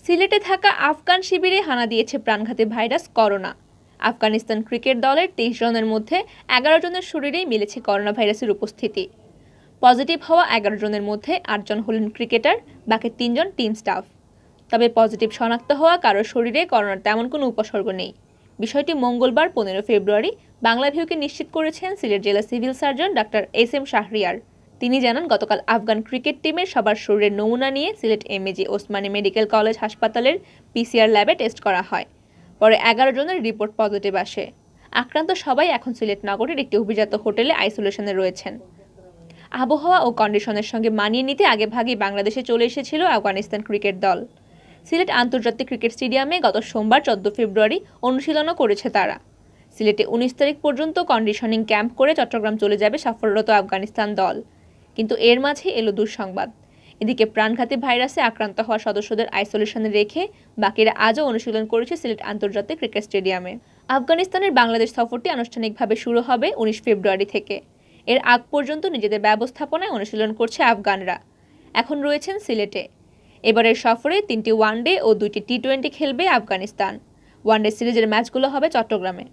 সিলেটে থাকা আফগান শিবিরে হানা দিয়েছে প্রাণঘাতী ভাইরাস করোনা। আফগানিস্তান ক্রিকেট দলের 23 জনের মধ্যে 11 জনের শরীরেই মিলেছে করোনা ভাইরাসের উপস্থিতি। পজিটিভ হওয়া 11 জনের মধ্যে 8 জন হলেন ক্রিকেটার, বাকি 3 জন টিম স্টাফ। তবে পজিটিভ শনাক্ত হওয়া কারোর শরীরে করোনার তেমন কোনো উপসর্গ নেই। বিষয়টি মঙ্গলবার 15 ফেব্রুয়ারি বাংলাভিউকে নিশ্চিত করেছেন সিলেট জেলা civil surgeon doctor SM Shahriar. তিনি জানান, গতকাল আফগান ক্রিকেট টিমের সবার শরীরের নমুনা নিয়ে Sylhet MAG Osmani medical college হাসপাতালের PCR ল্যাবে টেস্ট করা হয়। পরে 11 জনের রিপোর্ট পজিটিভ আসে। আক্রান্ত সবাই এখন সিলেট নগরের একটি অভিজাত হোটেলে আইসোলেশনে রয়েছেন। আবহাওয়া ও কন্ডিশনের সঙ্গে মানিয়ে নিতে আগেভাগেই বাংলাদেশে চলে এসেছিল আফগানিস্তান ক্রিকেট দল। সিলেট আন্তর্জাতিক ক্রিকেট স্টেডিয়ামে গত সোমবার 14 ফেব্রুয়ারি অনুশীলনও করেছে তারা। সিলেটে 19 তারিখ পর্যন্ত কন্ডিশনিং ক্যাম্প করে চট্টগ্রাম চলে যাবে সফররত আফগানিস্তান দল। কিন্তু এর মাঝে এলো দুঃসংবাদ। এদিকে প্রাণঘাতী ভাইরাসে আক্রান্ত হওয়া সদস্যদের আইসোলেশনে রেখে বাকিরা আজও অনুশীলন করেছে সিলেট আন্তর্জাতিক ক্রিকেট স্টেডিয়ামে। আফগানিস্তানের বাংলাদেশ সফরটি আনুষ্ঠানিকভাবে শুরু হবে 19 ফেব্রুয়ারি থেকে। এর আগ পর্যন্ত নিজেদের ব্যবস্থাপনায় অনুশীলন করছে আফগানরা। এখন রয়েছেন সিলেটে। এবারের সফরে 3টি ওয়ানডে ও 2টি T20 খেলবে আফগানিস্তান। ওয়ানডে সিরিজের ম্যাচগুলো হবে চট্টগ্রামে।